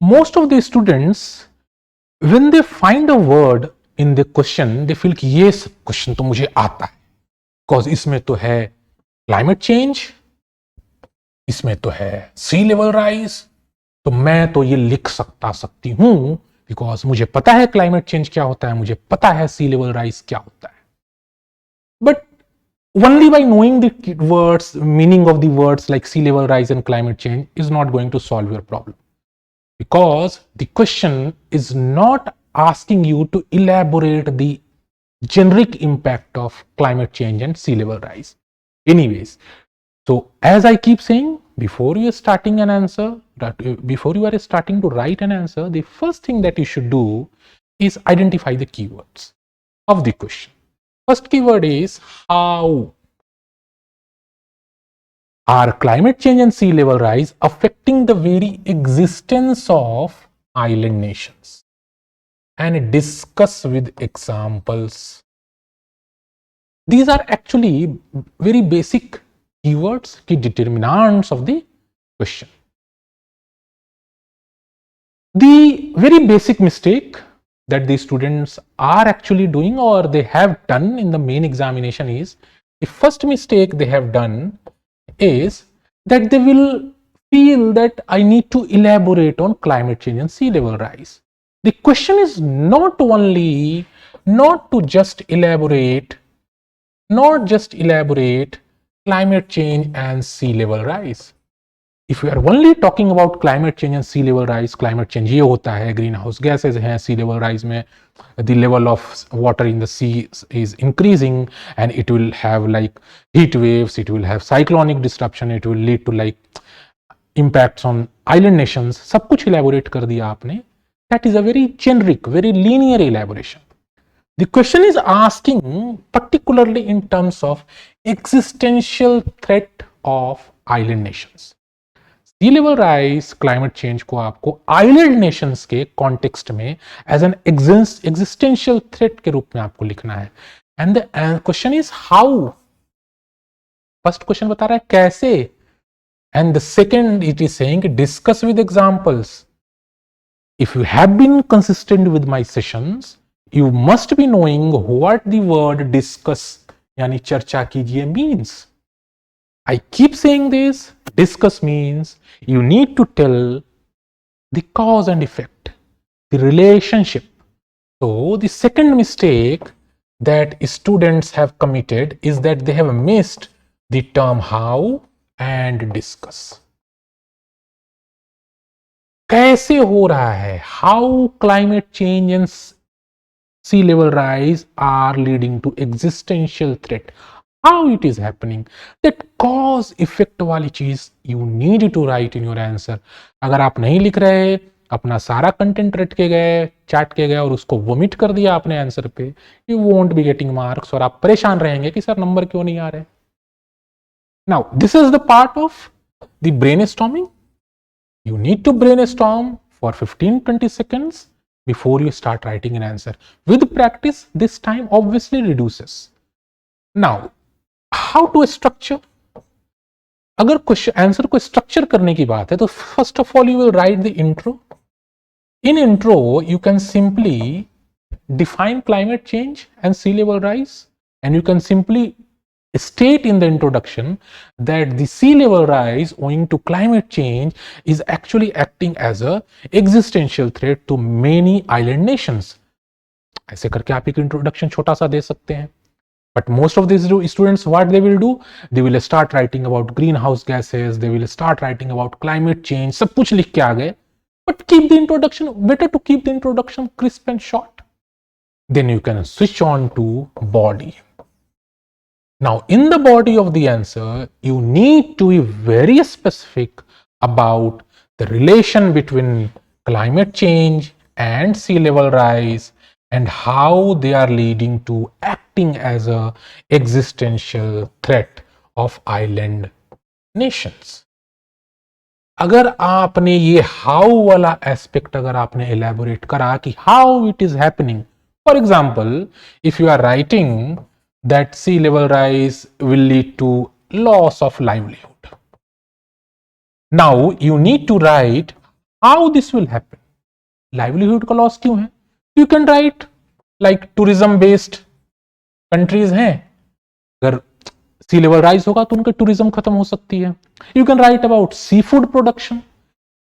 most of the students when they find a word in the question they feel कि ये question तो मुझे आता है, बिकॉज इसमें तो है क्लाइमेट चेंज, इसमें तो है सी लेवल राइज, तो मैं तो ये लिख सकती हूं बिकॉज मुझे पता है क्लाइमेट चेंज क्या होता है, मुझे पता है सी लेवल राइज क्या होता है. But only by knowing the words, meaning of the words like sea level rise and climate change is not going to solve your problem, because the question is not asking you to elaborate the generic impact of climate change and sea level rise. Anyways, so as I keep saying, before you are starting an answer, before you are starting to write an answer, the first thing that you should do is identify the keywords of the question. First keyword is how. Are climate change and sea level rise affecting the very existence of island nations? And discuss with examples. These are actually very basic keywords, key determinants of the question. The very basic mistake that the students are actually doing or they have done in the main examination is, the first mistake they have done is that they will feel that I need to elaborate on climate change and sea level rise. The question is not only not just elaborate climate change and sea level rise. If we are only talking about climate change and sea level rise, climate change ये होता है, greenhouse gases हैं, sea level rise में the level of water in the sea is increasing and it will have like heat waves, it will have cyclonic disruption, it will lead to like impacts on island nations. सब कुछ elaborate कर दिया आपने. That is a very generic, very linear elaboration. The question is asking particularly in terms of existential threat of island nations. Sea level rise climate change को आपको island nations के context में as an existential threat के रूप में आपको लिखना है. And the question is how. First question बता रहा है कैसे, and the second it is saying discuss with examples. If you have been consistent with my sessions you must be knowing what the word discuss यानी चर्चा कीजिए means. I keep saying this, discuss means you need to tell the cause and effect, the relationship. So the second mistake that students have committed is that they have missed the term how and discuss. कैसे हो रहा है? How climate change and sea level rise are leading to existential threat. How it is happening, that cause effect वाली चीज you need to write in your answer. अगर आप नहीं लिख रहे, अपना सारा कंटेंट रट के गए, चाट के गए और उसको वोमिट कर दिया आपने आंसर पे, you won't be getting marks और आप परेशान रहेंगे कि सर नंबर क्यों नहीं आ रहे. Now this is the part of the brainstorming. You need to brainstorm for 15-20 seconds before you start writing an answer. With practice this time obviously reduces. Now how to structure. अगर question answer को structure करने की बात है तो first of all you will write the intro. In intro you can simply define climate change and sea level rise and you can simply state in the introduction that the sea level rise owing to climate change is actually acting as a existential threat to many island nations. ऐसे करके आप एक introduction छोटा सा दे सकते हैं. But most of these students, what they will do, they will start writing about greenhouse gases, they will start writing about climate change, सब कुछ लिख के आ गए. But keep the introduction, better to keep the introduction crisp and short. Then you can switch on to body. Now in the body of the answer, you need to be very specific about the relation between climate change and sea level rise and how they are leading to acting as a existential threat of island nations. अगर आपने ये how वाला aspect अगर आपने elaborate करा कि how it is happening, for example, if you are writing that sea level rise will lead to loss of livelihood. Now you need to write how this will happen, livelihood का loss क्यों है? You can right like tourism based countries हैं, अगर सी level rise होगा तो उनकी tourism खत्म हो सकती है. You can write about seafood production.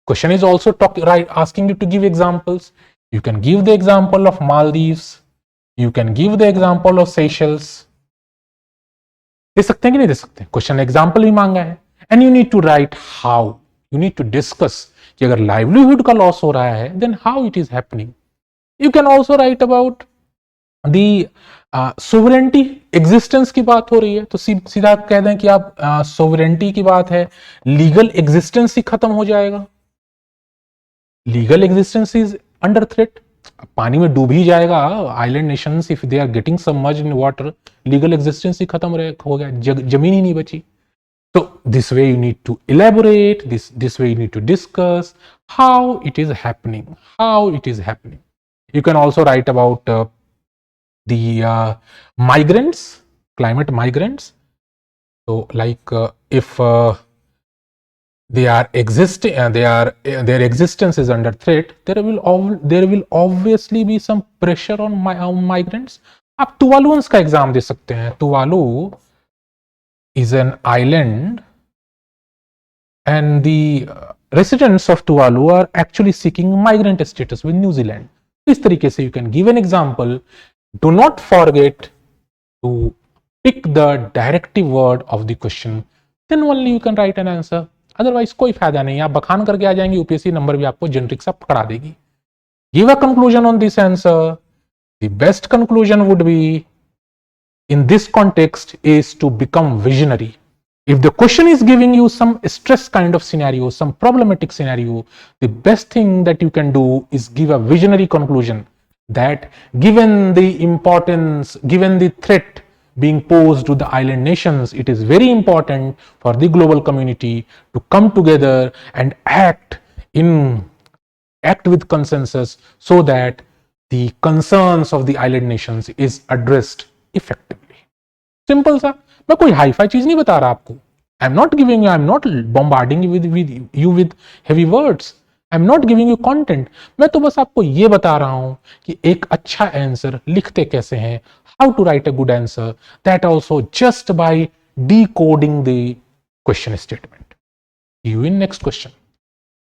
Question is also asking you to give examples. You can give the example of Maldives. You can give the example of Seychelles. दे सकते हैं कि नहीं दे सकते? क्वेश्चन एग्जाम्पल भी मांगा है. And you need to write how, you need to discuss कि अगर लाइवलीहुड का लॉस हो रहा है then how it is happening. You can also write about the sovereignty, existence की बात हो रही है तो सीधा कह दें कि आप सोवरेंटी की बात है, लीगल एग्जिस्टेंस ही खत्म हो जाएगा. Legal existence is under threat. पानी में डूब ही जाएगा island nations if they are getting submerged in water. Legal existence ही खत्म हो गया, जमीन ही नहीं बची. So this way you need to elaborate, this way you need to discuss how it is happening, how it is happening. You can also write about the migrants, climate migrants. So like if they are existing and their existence is under threat, there will obviously be some pressure on migrants. आप तुवालुअन्स का exam दे सकते हैं. Tuvalu is an island and the residents of Tuvalu are actually seeking migrant status with New Zealand. इस तरीके से you can give an example. Do not forget to pick the directive word of the question, then only you can write an answer. Otherwise कोई फायदा नहीं, आप बखान करके आ जाएंगे, यूपीएससी नंबर भी आपको जेनरिक सा पकड़ा देगी. Give a conclusion on this answer. The best conclusion would be in this context is to become visionary. If the question is giving you some stress kind of scenario, some problematic scenario, the best thing that you can do is give a visionary conclusion that given the importance, given the threat being posed to the island nations, it is very important for the global community to come together and act with consensus so that the concerns of the island nations is addressed effectively. Simple सा. मैं कोई hi-fi चीज नहीं बता रहा आपको. I am not giving you, I am not bombarding you with heavy words. I am not giving you content. मैं तो बस आपको ये बता रहा हूं कि एक अच्छा आंसर लिखते कैसे हैं, how to write a good answer, that also just by decoding the question statement. See you in next question.